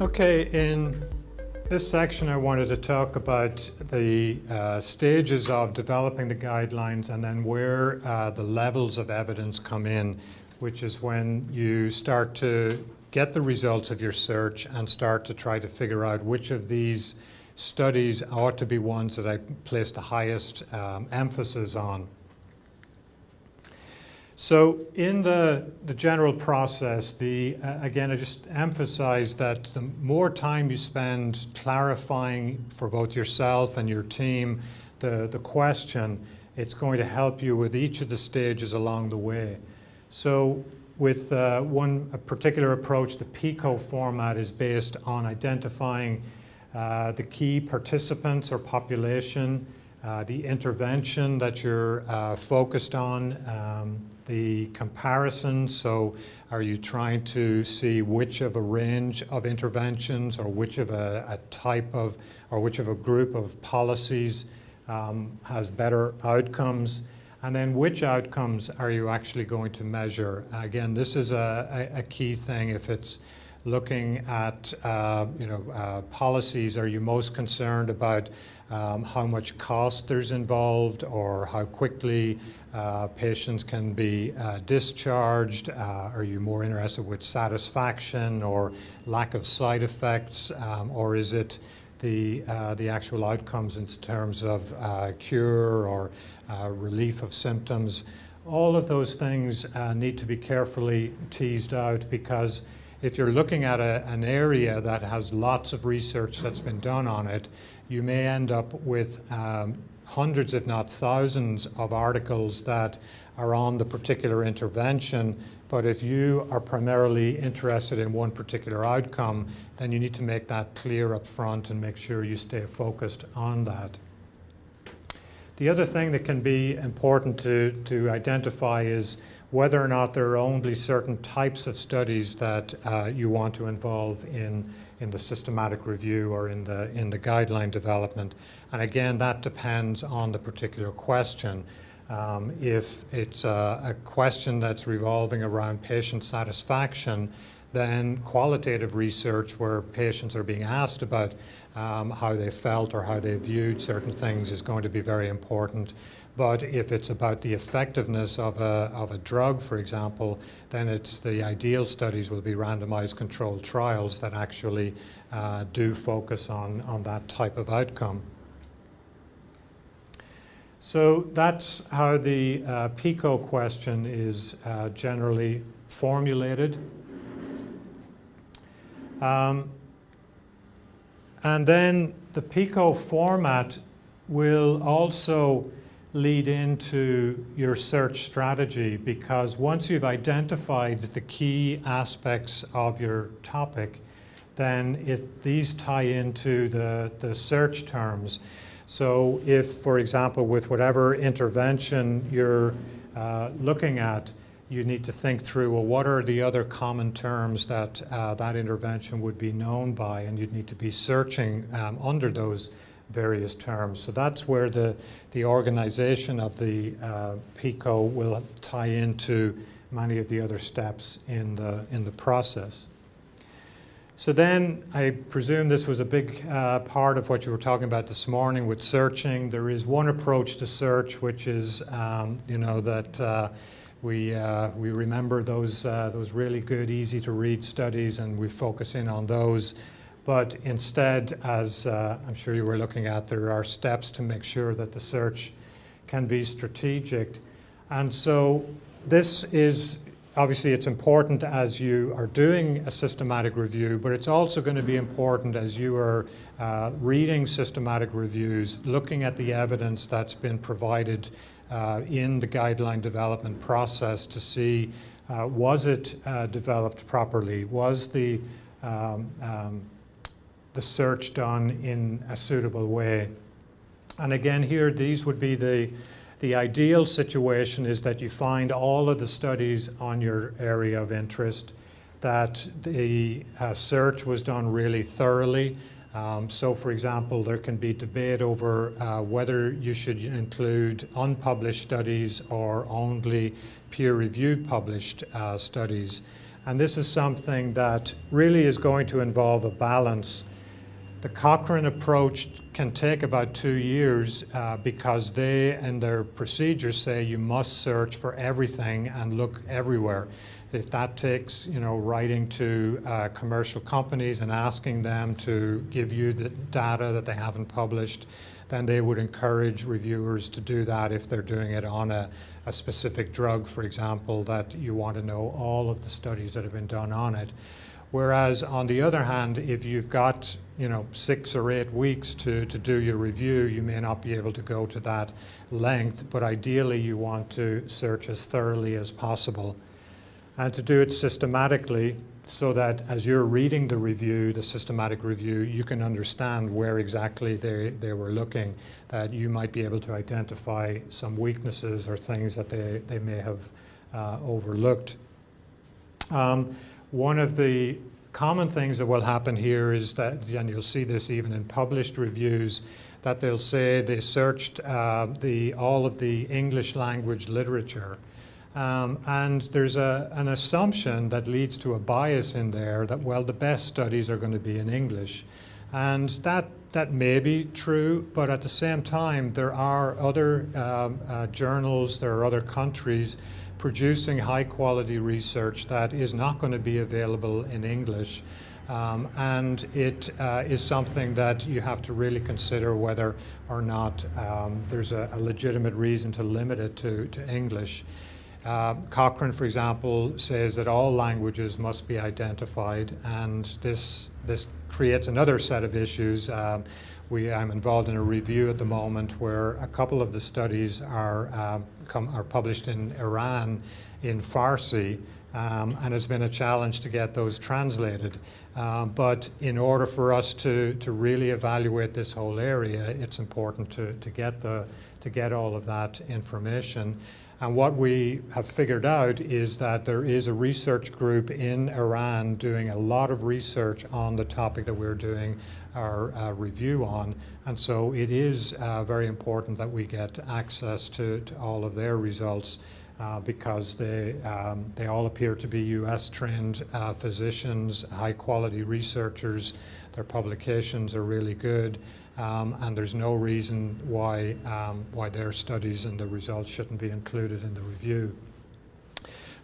Okay, in this section I wanted to talk about the stages of developing the guidelines and then where the levels of evidence come in, which is when you start to get the results of your search and start to try to figure out which of these studies ought to be ones that I place the highest emphasis on. So in the general process, again, I just emphasize that the more time you spend clarifying for both yourself and your team the question, it's going to help you with each of the stages along the way. So with one particular approach, the Pico format is based on identifying the key participants or population, the intervention that you're focused on, the comparison. So are you trying to see which of a range of interventions or which of a type of, or which of a group of policies has better outcomes? And then which outcomes are you actually going to measure? Again, this is a key thing. If it's looking at policies, are you most concerned about how much cost there's involved or how quickly patients can be discharged? Are you more interested with satisfaction or lack of side effects, or is it the actual outcomes in terms of cure or relief of symptoms? All of those things need to be carefully teased out, because if you're looking at an area that has lots of research that's been done on it, you may end up with hundreds, if not thousands, of articles that are on the particular intervention. But if you are primarily interested in one particular outcome, then you need to make that clear up front and make sure you stay focused on that. The other thing that can be important to identify is whether or not there are only certain types of studies that you want to involve in the systematic review or in the guideline development. And again, that depends on the particular question. If it's a question that's revolving around patient satisfaction, then qualitative research where patients are being asked about how they felt or how they viewed certain things is going to be very important. But if it's about the effectiveness of a drug, for example, then it's the ideal studies will be randomized controlled trials that actually do focus on that type of outcome. So that's how the Pico question is generally formulated. And then the Pico format will also lead into your search strategy, because once you've identified the key aspects of your topic, then these tie into the search terms. So if, for example, with whatever intervention you're looking at, you need to think through, well, what are the other common terms that that intervention would be known by, and you'd need to be searching under those various terms. So that's where the organization of the Pico will tie into many of the other steps in the process. So then I presume this was a big part of what you were talking about this morning with searching. There is one approach to search, which is that we remember those really good, easy to read studies, and we focus in on those. But instead, as I'm sure you were looking at, there are steps to make sure that the search can be strategic. And so this is, obviously it's important as you are doing a systematic review, but it's also going to be important as you are reading systematic reviews, looking at the evidence that's been provided in the guideline development process to see was it developed properly? Was the search done in a suitable way? And again, here, these would be the ideal situation is that you find all of the studies on your area of interest, that the search was done really thoroughly. So, for example, there can be debate over whether you should include unpublished studies or only peer-reviewed published studies. And this is something that really is going to involve a balance. The Cochrane approach can take about 2 years because they, in their procedures, say you must search for everything and look everywhere. If that takes, writing to commercial companies and asking them to give you the data that they haven't published, then they would encourage reviewers to do that if they're doing it on a specific drug, for example, that you want to know all of the studies that have been done on it. Whereas on the other hand, if you've got 6 or 8 weeks to do your review, you may not be able to go to that length, but ideally you want to search as thoroughly as possible. And to do it systematically so that as you're reading the review, the systematic review, you can understand where exactly they were looking, that you might be able to identify some weaknesses or things that they may have overlooked. One of the common things that will happen here is that, and you'll see this even in published reviews, that they'll say they searched all of the English language literature. And there's an assumption that leads to a bias in there that, well, the best studies are going to be in English. And that may be true, but at the same time, there are other journals, there are other countries producing high quality research that is not going to be available in English. And it is something that you have to really consider whether or not there's a legitimate reason to limit it to English. Cochrane, for example, says that all languages must be identified, and this creates another set of issues. I'm involved in a review at the moment where a couple of the studies are published in Iran in Farsi, and it's been a challenge to get those translated. But in order for us to really evaluate this whole area, it's important to get all of that information. And what we have figured out is that there is a research group in Iran doing a lot of research on the topic that we're doing our review on. And so it is very important that we get access to all of their results because they all appear to be US trained physicians, high quality researchers. Their publications are really good. And there's no reason why their studies and the results shouldn't be included in the review.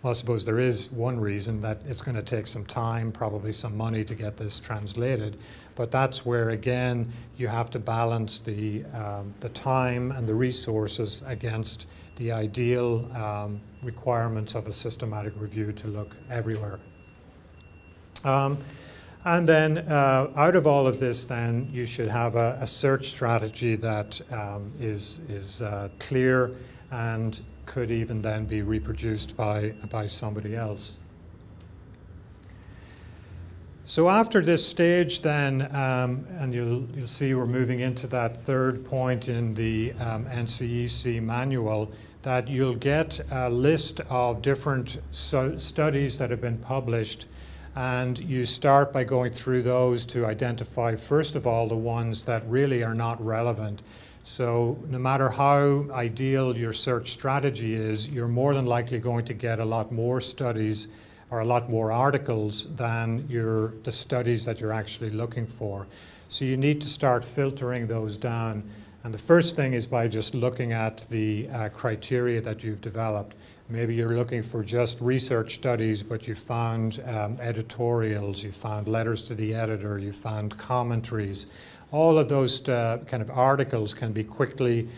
Well, I suppose there is one reason, that it's going to take some time, probably some money to get this translated. But that's where, again, you have to balance the time and the resources against the ideal requirements of a systematic review to look everywhere. And then out of all of this, then you should have a search strategy that is clear and could even then be reproduced by somebody else. So after this stage then, and you'll see we're moving into that third point in the NCEC manual, that you'll get a list of different studies that have been published. And you start by going through those to identify, first of all, the ones that really are not relevant. So no matter how ideal your search strategy is, you're more than likely going to get a lot more studies or a lot more articles than the studies that you're actually looking for. So you need to start filtering those down. And the first thing is by just looking at the criteria that you've developed. Maybe you're looking for just research studies, but you found editorials, you found letters to the editor, you found commentaries. All of those kind of articles can be quickly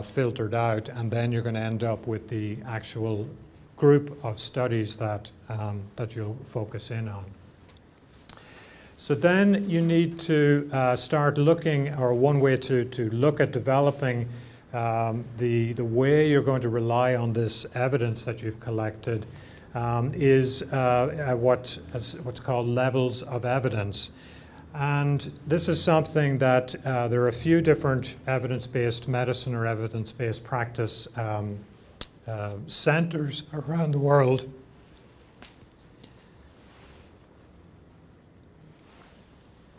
filtered out, and then you're going to end up with the actual group of studies that you'll focus in on. So then you need to start looking, or one way to look at developing the way you're going to rely on this evidence that you've collected is what's called levels of evidence. And this is something that there are a few different evidence-based medicine or evidence-based practice centers around the world.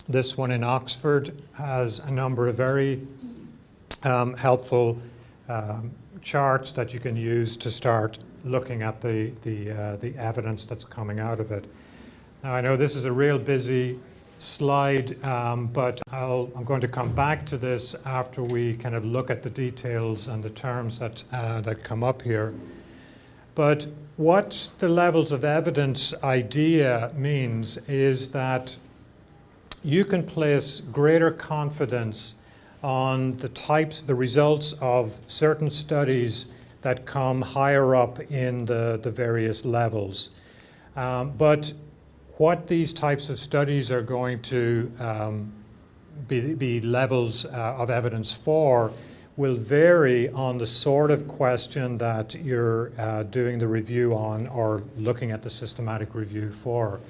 This one in Oxford has a number of very helpful charts that you can use to start looking at the evidence that's coming out of it. Now, I know this is a real busy slide, but I'm going to come back to this after we kind of look at the details and the terms that come up here. But what the levels of evidence idea means is that you can place greater confidence on the results of certain studies that come higher up in the various levels. But what these types of studies are going to be levels of evidence for will vary on the sort of question that you're doing the review on or looking at the systematic review for.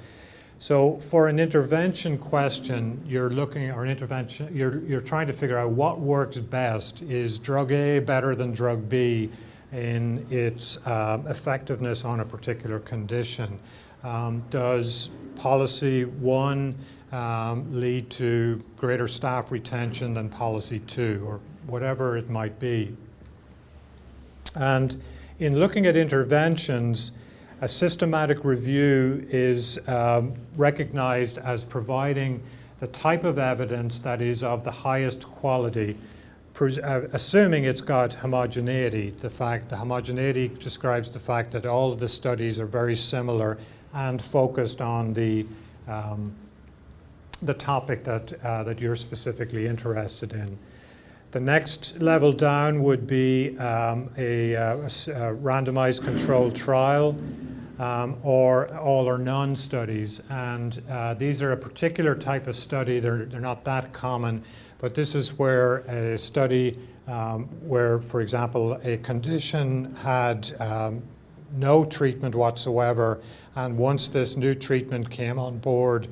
So for an intervention question, you're trying to figure out what works best. Is drug A better than drug B in its effectiveness on a particular condition? Does policy 1 lead to greater staff retention than policy 2, or whatever it might be? And in looking at interventions, a systematic review is recognized as providing the type of evidence that is of the highest quality, assuming it's got homogeneity. The homogeneity describes the fact that all of the studies are very similar and focused on the topic that you're specifically interested in. The next level down would be a randomized controlled trial or all or none studies. And these are a particular type of study. They're not that common, but this is where a study where, for example, a condition had no treatment whatsoever, and once this new treatment came on board,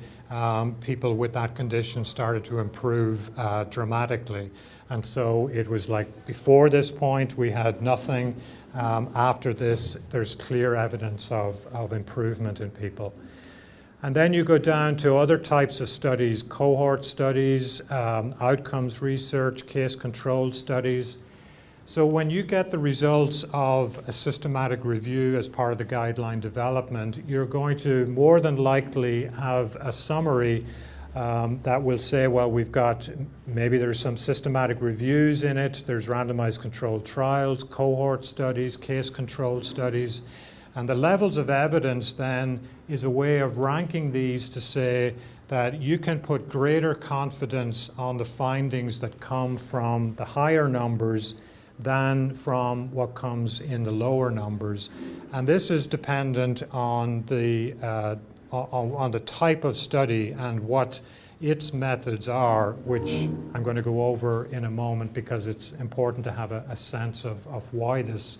people with that condition started to improve dramatically. And so it was like before this point we had nothing. After this, there's clear evidence of improvement in people. And then you go down to other types of studies: cohort studies, outcomes research, case-controlled studies. So when you get the results of a systematic review as part of the guideline development, you're going to more than likely have a summary that will say, well, maybe there's some systematic reviews in it, there's randomized controlled trials, cohort studies, case-controlled studies. And the levels of evidence then is a way of ranking these to say that you can put greater confidence on the findings that come from the higher numbers than from what comes in the lower numbers. And this is dependent on the type of study and what its methods are, which I'm going to go over in a moment because it's important to have a sense of why this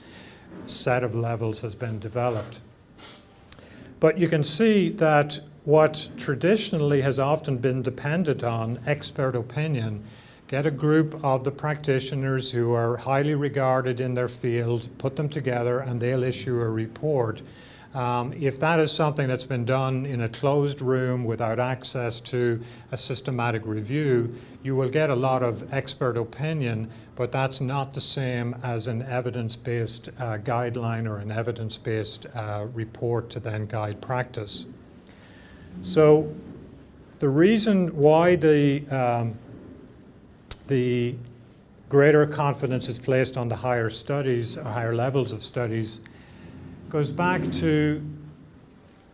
set of levels has been developed. But you can see that what traditionally has often been dependent on expert opinion, get a group of the practitioners who are highly regarded in their field, put them together, and they'll issue a report. If that is something that's been done in a closed room without access to a systematic review, you will get a lot of expert opinion, but that's not the same as an evidence-based guideline or an evidence-based report to then guide practice. So the reason why the greater confidence is placed on the higher studies, or higher levels of studies, goes back to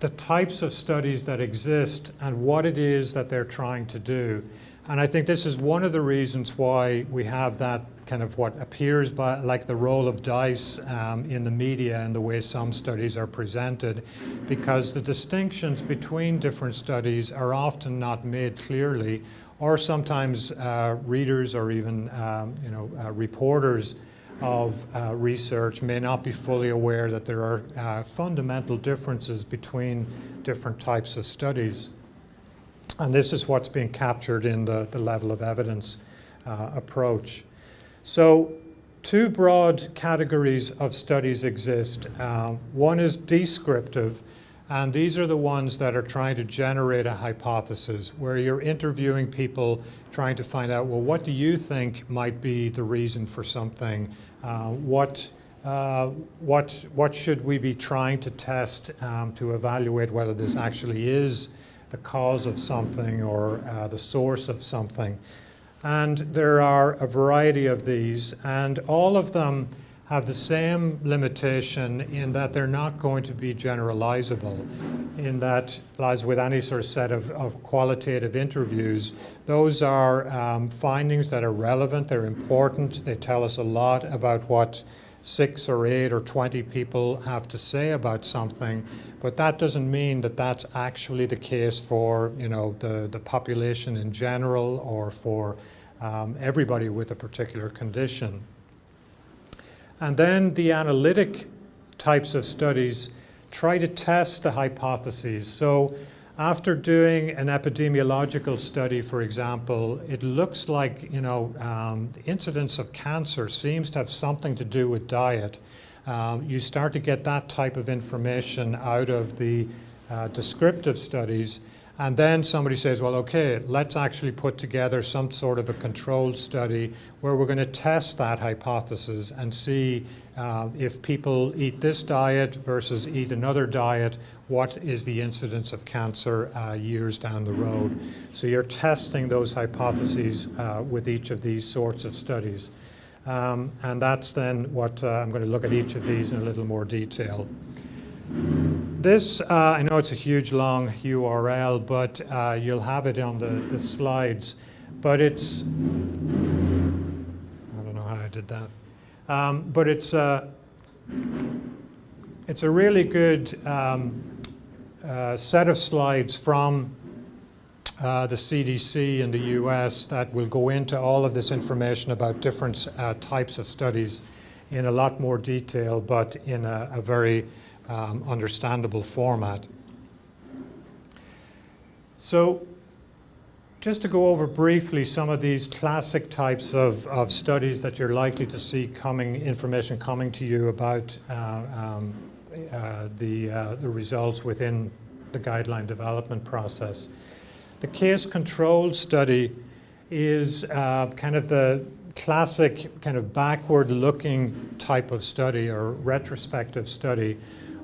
the types of studies that exist and what it is that they're trying to do. And I think this is one of the reasons why we have that kind of what appears like the roll of dice in the media and the way some studies are presented, because the distinctions between different studies are often not made clearly, or sometimes readers or even reporters of research may not be fully aware that there are fundamental differences between different types of studies. And this is what's being captured in the level of evidence approach. So two broad categories of studies exist. One is descriptive, and these are the ones that are trying to generate a hypothesis, where you're interviewing people trying to find out, well, what do you think might be the reason for something? What what should we be trying to test to evaluate whether this actually is the cause of something or the source of something. And there are a variety of these, and all of them have the same limitation in that they're not going to be generalizable, in that, as with any sort of set of qualitative interviews, those are findings that are relevant, they're important, they tell us a lot about what 6 or 8 or 20 people have to say about something, but that doesn't mean that that's actually the case for, you know, the population in general or for everybody with a particular condition. And then the analytic types of studies try to test the hypotheses. So after doing an epidemiological study, for example, it looks like, you know, the incidence of cancer seems to have something to do with diet. You start to get that type of information out of the descriptive studies. And then somebody says, well, okay, let's actually put together some sort of a controlled study where we're going to test that hypothesis and see if people eat this diet versus eat another diet, what is the incidence of cancer years down the road. So you're testing those hypotheses with each of these sorts of studies. And that's then what I'm going to look at each of these in a little more detail. This, I know it's a huge long URL, but you'll have it on the slides. But it's, I don't know how I did that. But it's a really good set of slides from the CDC in the US that will go into all of this information about different types of studies in a lot more detail, but in a very understandable format. So just to go over briefly some of these classic types of studies that you're likely to see information coming to you about the results within the guideline development process. The case control study is kind of the classic kind of backward-looking type of study or retrospective study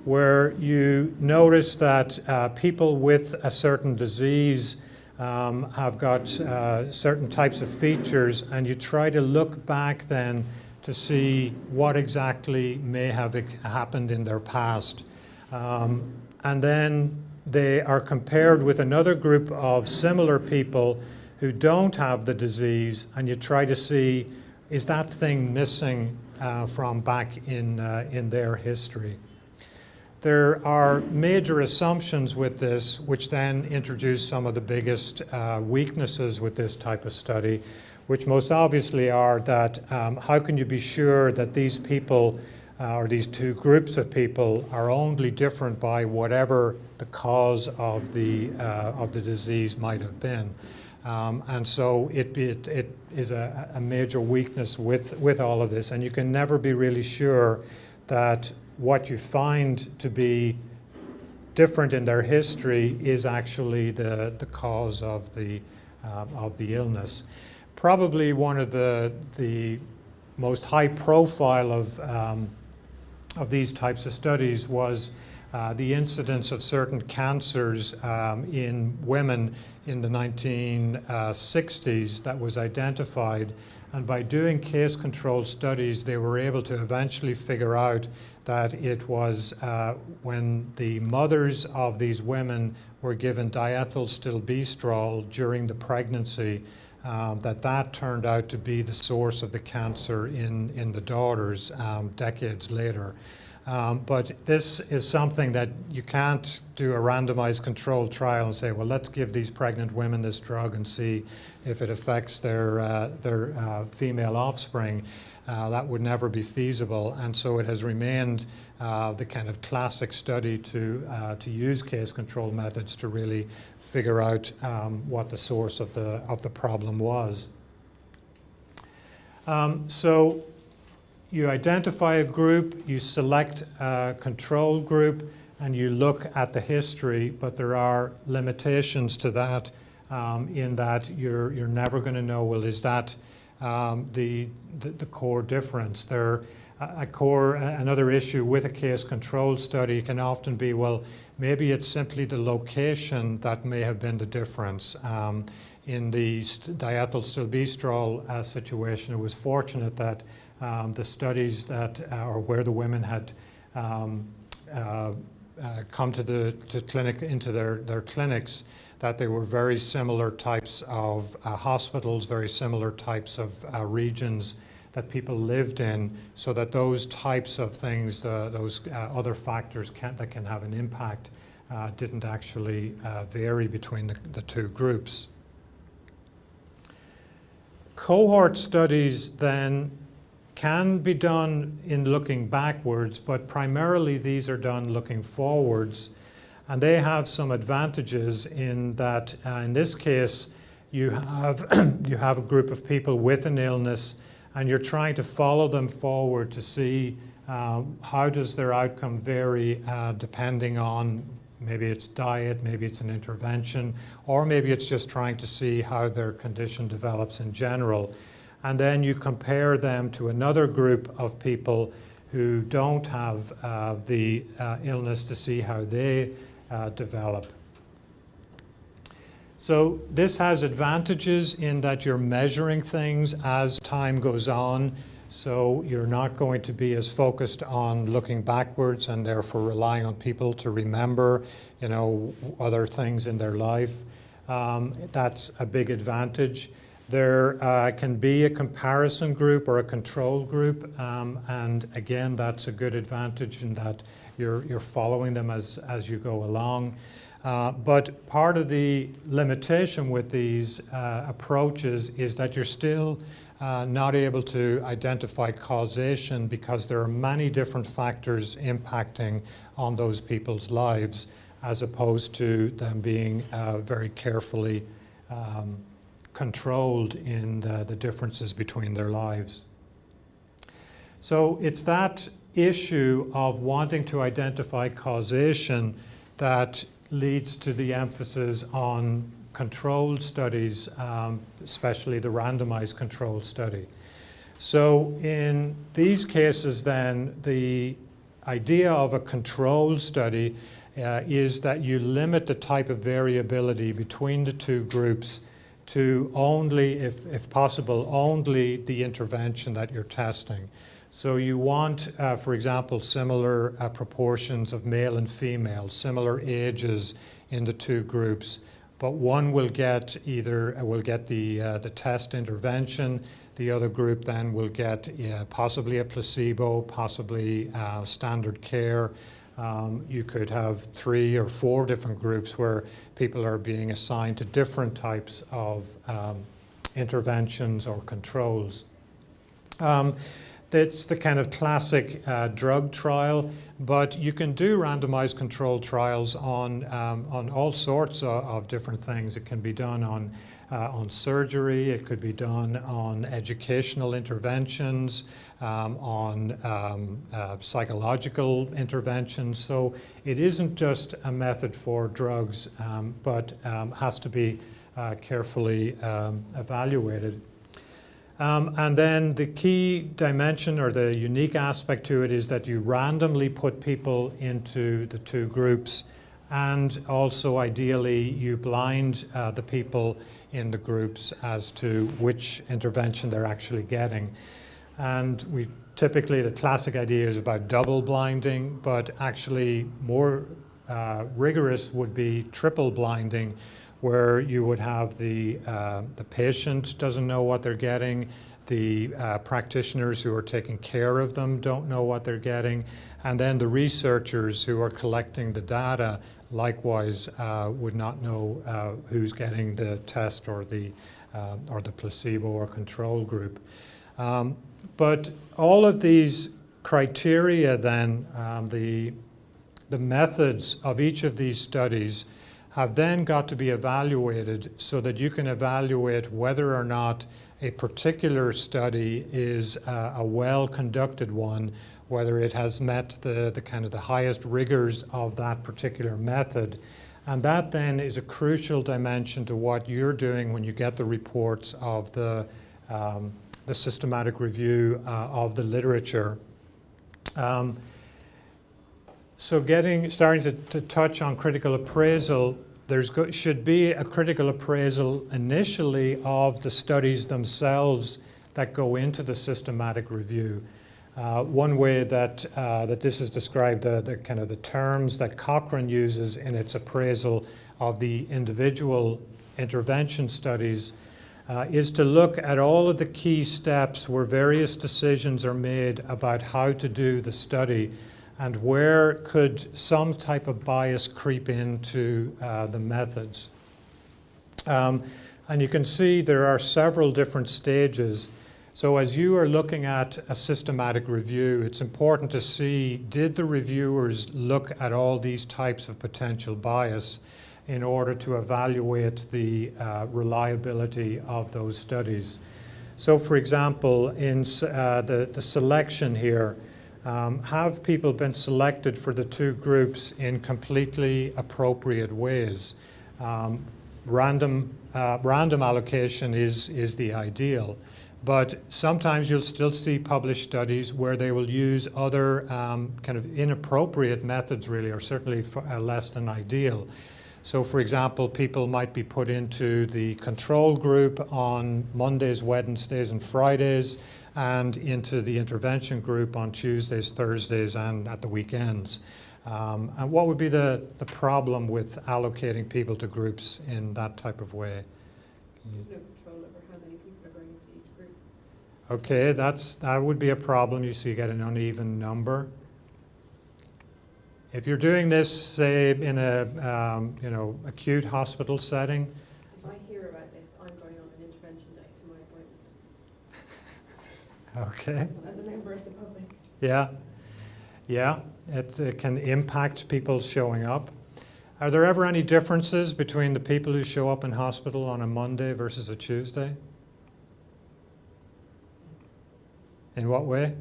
where you notice that people with a certain disease have got certain types of features, and you try to look back then to see what exactly may have happened in their past. And then they are compared with another group of similar people who don't have the disease, and you try to see, is that thing missing from back in their history? There are major assumptions with this, which then introduce some of the biggest weaknesses with this type of study, which most obviously are that how can you be sure that these people or these two groups of people are only different by whatever the cause of the disease might have been. And so it is a major weakness with all of this, and you can never be really sure that what you find to be different in their history is actually the cause of the illness. Probably one of the most high profile of these types of studies was the incidence of certain cancers in women in the 1960s that was identified. And by doing case control studies, they were able to eventually figure out that it was when the mothers of these women were given diethylstilbestrol during the pregnancy, that turned out to be the source of the cancer in the daughters decades later. But this is something that you can't do a randomized controlled trial and say, well, let's give these pregnant women this drug and see if it affects their female offspring. That would never be feasible, and so it has remained the kind of classic study to use case control methods to really figure out what the source of the problem was. So you identify a group, you select a control group, and you look at the history, but there are limitations to that in that you're never going to know, well, is that the core difference? There another issue with a case control study can often be, well, maybe it's simply the location that may have been the difference. In the diethylstilbestrol situation, it was fortunate that the studies that, or where the women had come to clinic, into their clinics, that they were very similar types of hospitals, very similar types of regions that people lived in, so that those types of things, those other factors that can have an impact, didn't actually vary between the two groups. Cohort studies then can be done in looking backwards, but primarily these are done looking forwards. And they have some advantages in that, in this case, you have, you have a group of people with an illness, and you're trying to follow them forward to see how does their outcome vary depending on, maybe it's diet, maybe it's an intervention, or maybe it's just trying to see how their condition develops in general. And then you compare them to another group of people who don't have the illness to see how they develop. So this has advantages in that you're measuring things as time goes on, so you're not going to be as focused on looking backwards and therefore relying on people to remember, you know, other things in their life. That's a big advantage. There can be a comparison group or a control group, and again, that's a good advantage in that you're following them as you go along. But part of the limitation with these approaches is that you're still not able to identify causation, because there are many different factors impacting on those people's lives, as opposed to them being very carefully controlled in the differences between their lives. So it's that issue of wanting to identify causation that leads to the emphasis on controlled studies, especially the randomized controlled study. So in these cases then, the idea of a controlled study is that you limit the type of variability between the two groups to only, if possible, only the intervention that you're testing. So you want, for example, similar proportions of male and female, similar ages in the two groups, but one will get the test intervention, the other group then will get possibly a placebo, possibly standard care. You could have 3 or 4 different groups where people are being assigned to different types of interventions or controls. It's the kind of classic drug trial, but you can do randomized controlled trials on all sorts of different things. It can be done on surgery, it could be done on educational interventions, on psychological interventions. So it isn't just a method for drugs, but has to be carefully evaluated. And then the key dimension or the unique aspect to it is that you randomly put people into the two groups, and also ideally you blind the people in the groups as to which intervention they're actually getting. And we typically, the classic idea is about double blinding, but actually more rigorous would be triple blinding, where you would have the patient doesn't know what they're getting, the practitioners who are taking care of them don't know what they're getting, and then the researchers who are collecting the data likewise would not know who's getting the test or the placebo or control group. But all of these criteria then, the methods of each of these studies have then got to be evaluated so that you can evaluate whether or not a particular study is a well-conducted one, whether it has met the kind of the highest rigors of that particular method. And that then is a crucial dimension to what you're doing when you get the reports of the systematic review of the literature. So starting to touch on critical appraisal, should be a critical appraisal initially of the studies themselves that go into the systematic review. One way that this is described, the kind of the terms that Cochrane uses in its appraisal of the individual intervention studies, is to look at all of the key steps where various decisions are made about how to do the study and where could some type of bias creep into the methods. And you can see there are several different stages. So as you are looking at a systematic review, it's important to see, did the reviewers look at all these types of potential bias in order to evaluate the reliability of those studies? So for example, in the selection here, have people been selected for the two groups in completely appropriate ways? Random allocation is the ideal, but sometimes you'll still see published studies where they will use other kind of inappropriate methods really, or certainly less than ideal. So for example, people might be put into the control group on Mondays, Wednesdays, and Fridays, and into the intervention group on Tuesdays, Thursdays, and at the weekends. And what would be the problem with allocating people to groups in that type of way? No control over how many people are going into each group. Okay, that would be a problem. You see, you get an uneven number. If you're doing this, say, in a acute hospital setting. If I hear about this, I'm going on an intervention day to my appointment. Okay. As a member of the public. Yeah. It can impact people showing up. Are there ever any differences between the people who show up in hospital on a Monday versus a Tuesday? In what way?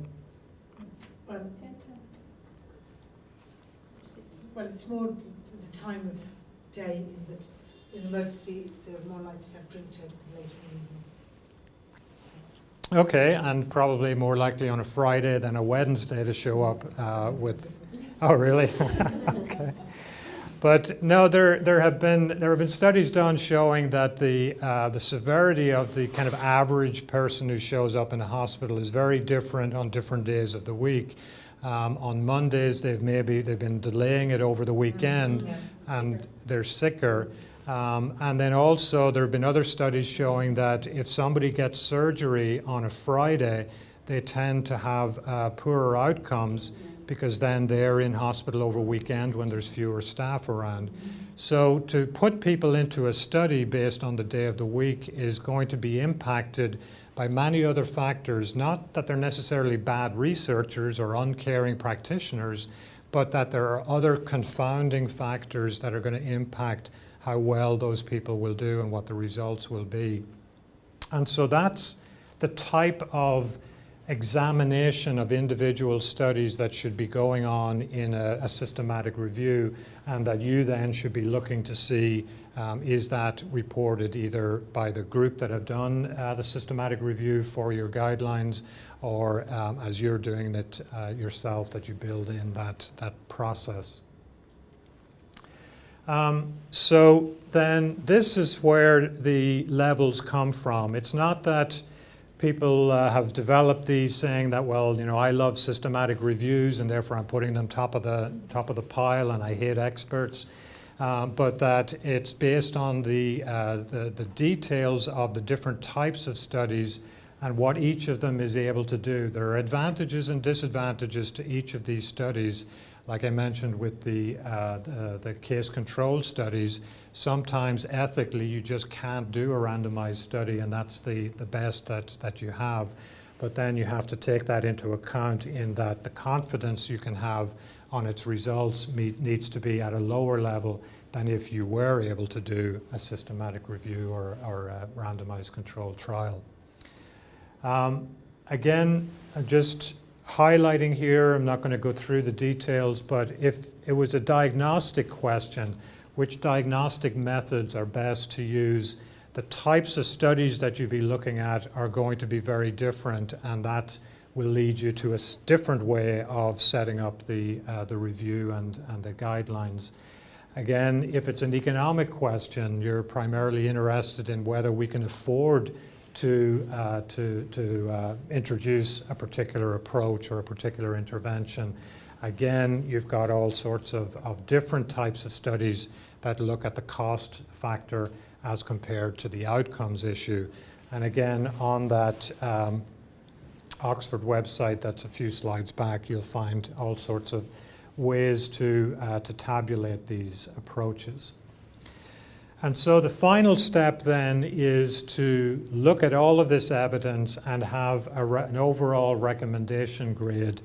Well, it's more the time of day in that in emergency they're more likely to have drink taken later in the evening. Okay, and probably more likely on a Friday than a Wednesday to show up with. Oh, really? Okay. But no, there have been studies done showing that the severity of the kind of average person who shows up in a hospital is very different on different days of the week. On Mondays, they've been delaying it over the weekend, and they're sicker. And then also there have been other studies showing that if somebody gets surgery on a Friday, they tend to have poorer outcomes because then they're in hospital over weekend when there's fewer staff around. So to put people into a study based on the day of the week is going to be impacted by many other factors, not that they're necessarily bad researchers or uncaring practitioners, but that there are other confounding factors that are going to impact how well those people will do and what the results will be. And so that's the type of examination of individual studies that should be going on in a systematic review, and that you then should be looking to see is that reported either by the group that have done the systematic review for your guidelines, or as you're doing it yourself, that you build in that process. So then this is where the levels come from. It's not that people have developed these saying that, well, I love systematic reviews and therefore I'm putting them top of the pile and I hate experts. But that it's based on the details of the different types of studies and what each of them is able to do. There are advantages and disadvantages to each of these studies. Like I mentioned with the case control studies, sometimes ethically you just can't do a randomized study, and that's the best that you have. But then you have to take that into account in that the confidence you can have on its results needs to be at a lower level than if you were able to do a systematic review or a randomized controlled trial. Again, just highlighting here, I'm not going to go through the details, but if it was a diagnostic question, which diagnostic methods are best to use, the types of studies that you'd be looking at are going to be very different, and that will lead you to a different way of setting up the review and the guidelines. Again, if it's an economic question, you're primarily interested in whether we can afford to introduce a particular approach or a particular intervention. Again, you've got all sorts of different types of studies that look at the cost factor as compared to the outcomes issue. And again, on that Oxford website that's a few slides back, you'll find all sorts of ways to tabulate these approaches. And so the final step then is to look at all of this evidence and have an overall recommendation grid.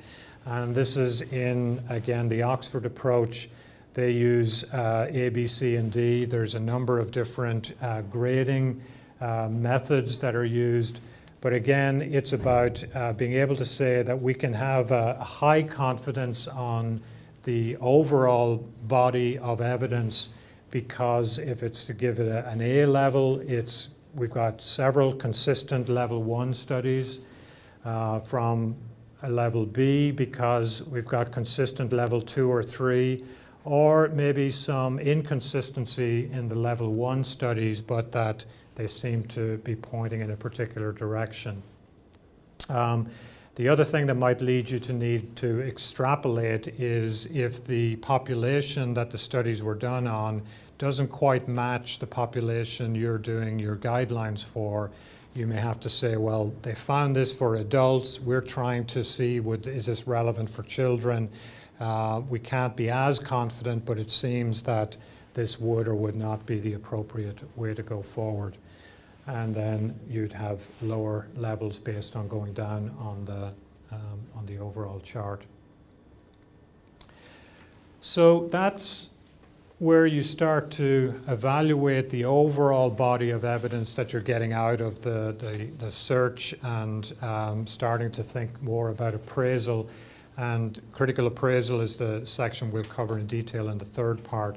And this is in, again, the Oxford approach. They use A, B, C, and D. There's a number of different grading methods that are used. But again, it's about being able to say that we can have a high confidence on the overall body of evidence, because if it's to give it an A level, we've got several consistent level 1 studies from a level B, because we've got consistent level 2 or 3, or maybe some inconsistency in the level 1 studies, but that they seem to be pointing in a particular direction. The other thing that might lead you to need to extrapolate is if the population that the studies were done on doesn't quite match the population you're doing your guidelines for, you may have to say, well, they found this for adults. We're trying to see, is this relevant for children? We can't be as confident, but it seems that this would or would not be the appropriate way to go forward. And then you'd have lower levels based on going down on the overall chart. So that's where you start to evaluate the overall body of evidence that you're getting out of the search, and starting to think more about appraisal. And critical appraisal is the section we'll cover in detail in the third part.